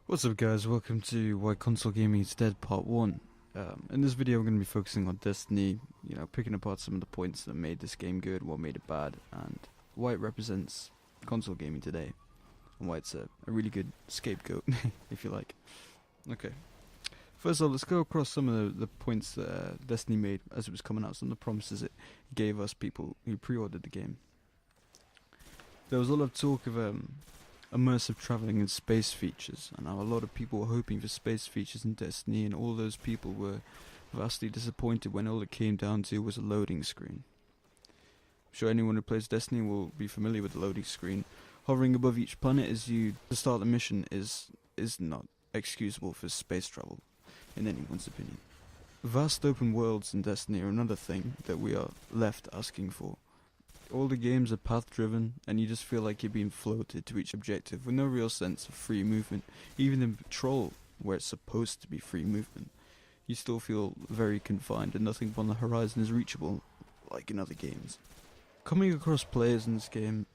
What's up guys, welcome to Why Console Gaming is Dead Part 1. In this video I'm going to be focusing on Destiny, picking apart some of the points that made this game good, what made it bad, and why it represents console gaming today, and why it's a really good scapegoat, if you like. Okay, first off, let's go across some of the points that Destiny made as it was coming out, some of the promises it gave us people who pre-ordered the game. There was a lot of talk of immersive traveling and space features, and now a lot of people were hoping for space features in Destiny, and all those people were vastly disappointed when all it came down to was a loading screen. I'm sure anyone who plays Destiny will be familiar with the loading screen. Hovering above each planet as you start the mission is not excusable for space travel, in anyone's opinion. Vast open worlds in Destiny are another thing that we are left asking for. All the games are path driven, and you just feel like you're being floated to each objective with no real sense of free movement. Even in Patrol, where it's supposed to be free movement, you still feel very confined and nothing on the horizon is reachable, like in other games. Coming across players in this game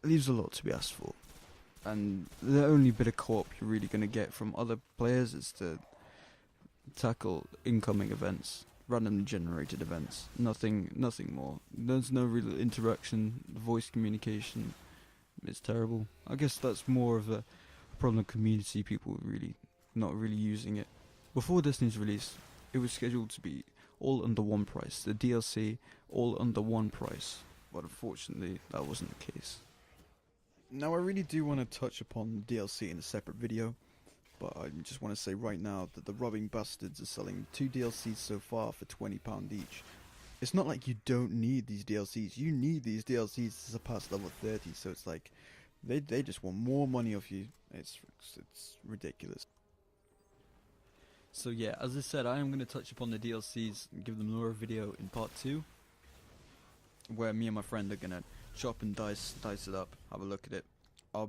leaves a lot to be asked for, and the only bit of co-op you're really going to get from other players is to tackle incoming events. Randomly generated events, nothing more. There's no real interaction, voice communication, it's terrible. I guess that's more of a problem of community, people really not really using it. Before Destiny's release, it was scheduled to be all under one price, the DLC all under one price, but unfortunately that wasn't the case. Now I really do want to touch upon the DLC in a separate video, but I just want to say right now that the robbing bastards are selling 2 DLCs so far for £20 each. It's not like you don't need these DLCs, you need these DLCs to surpass level 30, so it's like, they just want more money off you. It's ridiculous. So yeah, as I said, I am going to touch upon the DLCs and give them more video in part 2, where me and my friend are going to chop and dice it up, have a look at it.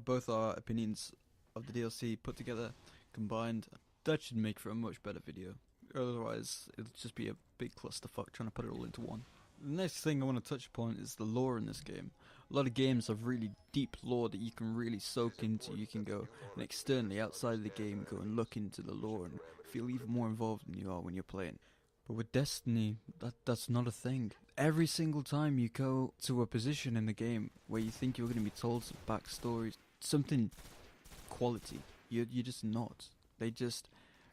Both our opinions of the DLC put together, combined. That should make for a much better video. Otherwise, it'll just be a big clusterfuck trying to put it all into one. The next thing I want to touch upon is the lore in this game. A lot of games have really deep lore that you can really soak into. You can go and externally, outside of the game, go and look into the lore and feel even more involved than you are when you're playing. But with Destiny, that's not a thing. Every single time you go to a position in the game where you think you're going to be told some backstories, something quality, you're just not. They just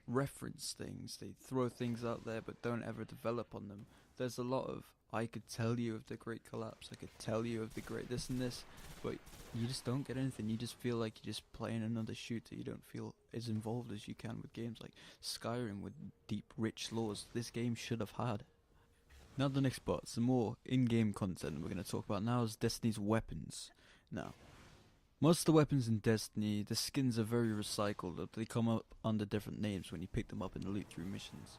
reference things, they throw things out there but don't ever develop on them. There's a lot of, I could tell you of the great collapse, I could tell you of the great this and this, but you just don't get anything. You just feel like you're just playing another shooter. You don't feel as involved as you can with games like Skyrim with deep, rich lores this game should have had. Now the next part, some more in-game content we're going to talk about now is Destiny's weapons. Now, most of the weapons in Destiny, the skins are very recycled. They come up under different names when you pick them up in the loot through missions.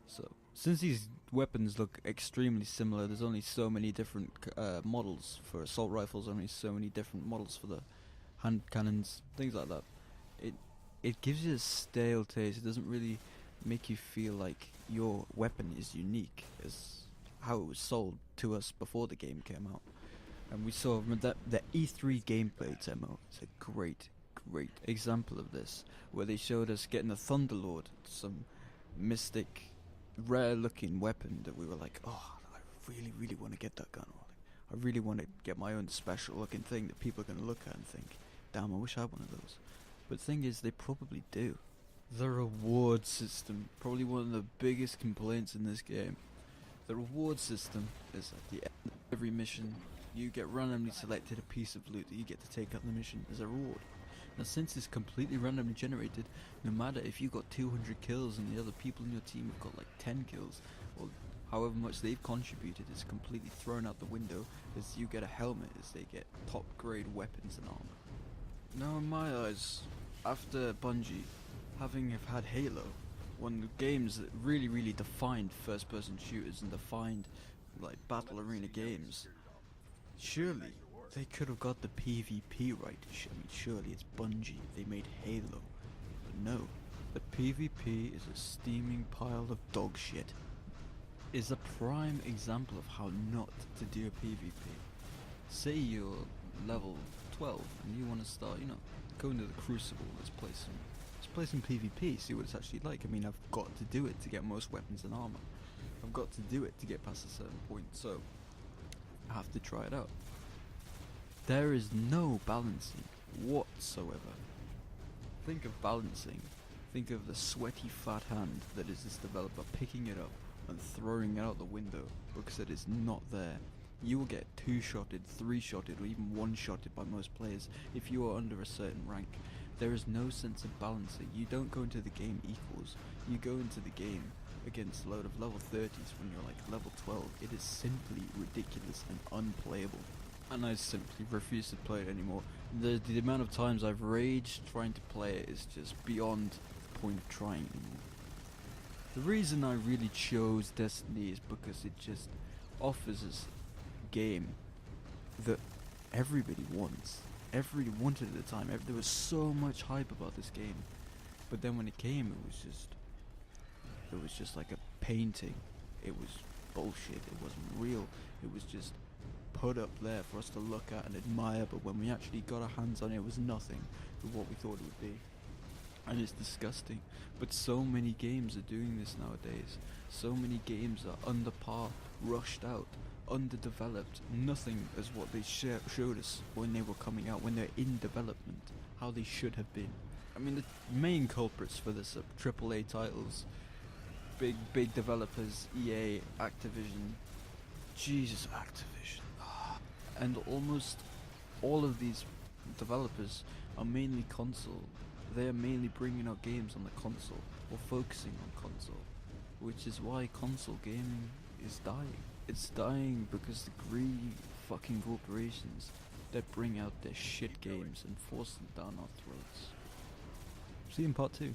So, since these weapons look extremely similar, there's only so many different models for assault rifles, only so many different models for the hand cannons, things like that. It gives you a stale taste. It doesn't really make you feel like your weapon is unique as how it was sold to us before the game came out. And we saw that the E3 gameplay demo. It's a great example of this, where they showed us getting a Thunderlord, some mystic, rare-looking weapon that we were like, oh, I really want to get that gun. Or like, I really want to get my own special-looking thing that people are going to look at and think, damn, I wish I had one of those. But the thing is, they probably do. The reward system, probably one of the biggest complaints in this game. The reward system is at the end of every mission, you get randomly selected a piece of loot that you get to take up the mission as a reward. Now since it's completely randomly generated, no matter if you got 200 kills and the other people in your team have got like 10 kills, or however much they've contributed is completely thrown out the window, as you get a helmet as they get top grade weapons and armor. Now in my eyes, after Bungie having have had Halo, one of the games that really defined first person shooters and defined like battle arena games, surely they could have got the PvP right. I mean, surely it's Bungie. They made Halo. But no, the PvP is a steaming pile of dog shit. Is a prime example of how not to do a PvP. Say you're level 12 and you want to start, go into the Crucible. Let's play some PvP, see what it's actually like. I mean, I've got to do it to get most weapons and armor. I've got to do it to get past a certain point, so I have to try it out. There is no balancing whatsoever. Think of balancing. Think of the sweaty fat hand that is this developer picking it up and throwing it out the window because it is not there. You will get 2-shotted, 3-shotted, or even 1-shotted by most players if you are under a certain rank. There is no sense of balancing. You don't go into the game equals. You go into the game against a load of level 30s when you're like level 12. It is simply ridiculous and unplayable. And I simply refuse to play it anymore. The amount of times I've raged trying to play it is just beyond the point of trying anymore. The reason I really chose Destiny is because it just offers us a game that everybody wants. Everybody wanted at the time. There was so much hype about this game. But then when it came, it was just like a painting. It was bullshit. It wasn't real. It was just put up there for us to look at and admire, but when we actually got our hands on it, it was nothing of what we thought it would be. And it's disgusting. But so many games are doing this nowadays. So many games are under par, rushed out, underdeveloped. Nothing as what they showed us when they were coming out, when they're in development, how they should have been. I mean, the main culprits for this are AAA titles, big developers, EA, Activision. Jesus, Activision. And almost all of these developers are mainly console. They are mainly bringing out games on the console, or focusing on console, which is why console gaming is dying. It's dying because the greedy fucking corporations that bring out their shit games and force them down our throats. See you in part 2.